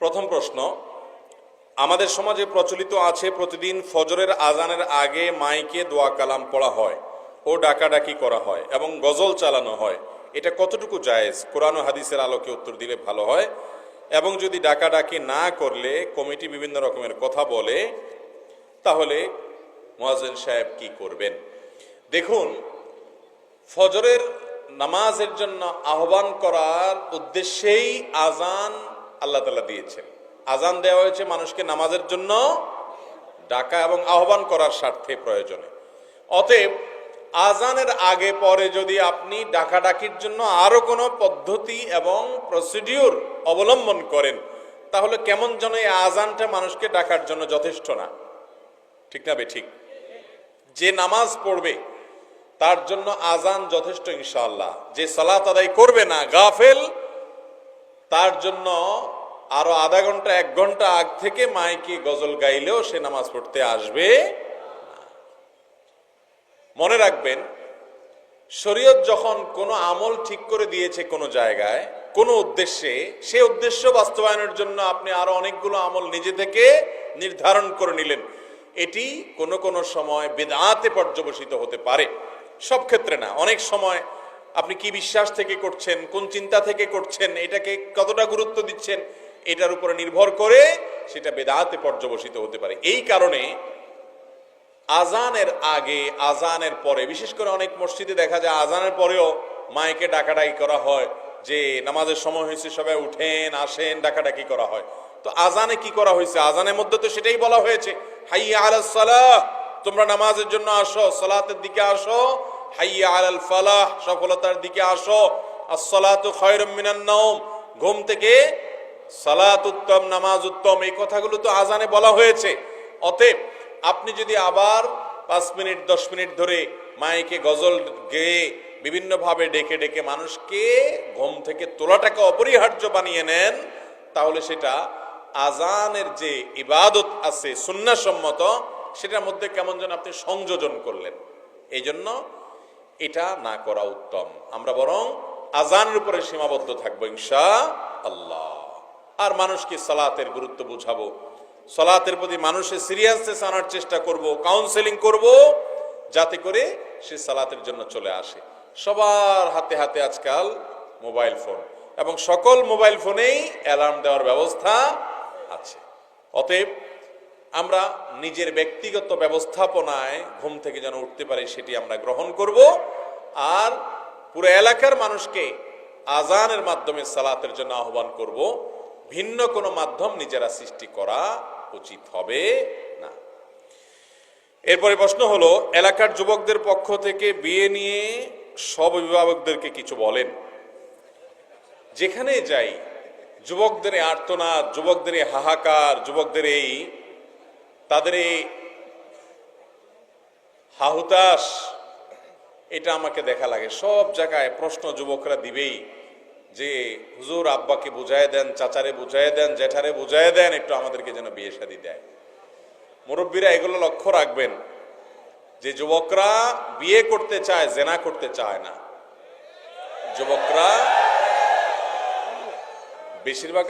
প্রথম প্রশ্ন, আমাদের সমাজে প্রচলিত আছে প্রতিদিন ফজরের আজানের আগে মাইকে দোয়া কালাম পড়া হয় ও ডাকাডাকি করা হয় এবং গজল চালানো হয়। এটা কতটুকু জায়েজ? কোরআন ও হাদিসের আলোকে উত্তর দিলে ভালো হয়। এবং যদি ডাকাডাকি না করলে কমিটি বিভিন্ন রকমের কথা বলে, তাহলে মুয়াজ্জিন সাহেব কি করবেন? দেখুন, ফজরের নামাজের জন্য আহ্বান করার উদ্দেশ্যেই আজান আল্লাহ তাআলা দিয়েছেন। আজান দেওয়া হয়েছে মানুষকে নামাজের জন্য ডাকা এবং আহ্বান করার স্বার্থে, প্রয়োজনে। অতএব আজানের আগে পরে যদি আপনি ডাকাডাকির জন্য আরো কোনো পদ্ধতি এবং প্রসিডিউর অবলম্বন করেন, তাহলে কেমন যেন এই আজানটা মানুষকে ডাকার জন্য যথেষ্ট না। ঠিক না ঠিক? যে নামাজ পড়বে তার জন্য আজান যথেষ্ট ইনশাআল্লাহ। যে সালাত আদায় করবে না, গাফেল, তার জন্য আরো আধা ঘন্টা 1 ঘন্টা আগ থেকে মাইকে গজল গাইলেও সে নামাজ পড়তে আসবে। মনে রাখবেন, শরীয়ত যখন কোনো আমল ঠিক করে দিয়েছে কোনো জায়গায় কোনো উদ্দেশ্যে, সে উদ্দেশ্য বাস্তবায়নের জন্য আপনি আরো অনেকগুলো আমল নিজে থেকে নির্ধারণ করে নিলেন, এটি কোনো কোনো সময় বিদআতে পর্যবসিত হতে পারে। সব ক্ষেত্রে না, অনেক সময় আপনি কি বিশ্বাস থেকে করছেন, কোন চিন্তা থেকে করছেন, এটাকে কতটা গুরুত্ব দিচ্ছেন, এটার উপরে নির্ভর করে সেটা বিদআতে পর্যবসিত হতে পারে। এই কারণে আজানের আগে, আজানের পরে, বিশেষ করে অনেক মসজিদে দেখা যায় আজানের পরেও মাইকে ডাকাডাকি করা হয়, যে নামাজের সময় হয়েছে সবাই উঠেন আসেন, ডাকাডাকি করা হয়। তো আজানে কি করা হয়েছে? আজানের মধ্যে তো সেটাই বলা হয়েছে, হাইয়া আলাস সালাহ, তোমরা নামাজের জন্য আসো, সালাতের দিকে আসো। হাইয়া আলাল ফালাহ, সফলতার দিকে আসো। আস-সালাতু খায়রুম মিনান নাওম, ঘুম থেকে সালাত উত্তম, নামাজ উত্তম, এই কথাগুলো তো আজানে বলা হয়েছে। অতএব আপনি যদি আবার 5 মিনিট 10 মিনিট ধরে মাইকে গজল গেয়ে বিভিন্ন ভাবে ডেকে ডেকে মানুষকে ঘুম থেকে তোলাটাকে অপরিহার্য বানিয়ে নেন, তাহলে সেটা আজানের যে ইবাদত আছে সুন্নাহসম্মত, সেটার মধ্যে কেমন যেন আপনি সংযোজন করলেন। এই জন্য এটা না করা উত্তম। আমরা বরং আজানের উপরে সীমাবদ্ধ থাকবো ইনশাআল্লাহ। আর মানুষকে সালাতের গুরুত্ব বুঝাবো, সালাতের প্রতি মানুষের সিরিয়াসনেস আনার চেষ্টা করব, কাউন্সেলিং করব, যাতে করে সে সালাতের জন্য চলে আসে। সবার হাতে হাতে আজকাল মোবাইল ফোন, এবং সকল মোবাইল ফোনেই অ্যালার্ম দেওয়ার ব্যবস্থা আছে। অতএব আমরা নিজের ব্যক্তিগত ব্যবস্থাপনায় ঘুম থেকে যেন উঠতে পারি, সেটি আমরা গ্রহণ করব। আর পুরো এলাকার মানুষকে আজানের মাধ্যমে সালাতের জন্য আহ্বান করব। ভিন্ন কোনো মাধ্যম নিজেরা সৃষ্টি করা উচিত হবে না। এরপরে প্রশ্ন হলো, এলাকার যুবকদের পক্ষ থেকে বিয়ে নিয়ে সব অভিভাবকদেরকে কিছু বলেন। যেখানে যাই যুবকদের আর্তনাদ, যুবকদের হাহাকার, যুবকদের তাদের হাহুতাশ, এটা আমাকে দেখা লাগে। সব জায়গায় প্রশ্ন যুবকরা দিবেই যে হুজুর আব্বাকে বুঝায় দেন, চাচারে বুঝায় দেন, জেঠারে বুঝায় দেন, একটু আমাদেরকে যেন বিয়ে শাদী দেয়। মুরব্বীরা এগুলো লক্ষ্য রাখবেন যে যুবকরা বিয়ে করতে চায়, জেনা করতে চায় না। যুবকরা বেশিরভাগ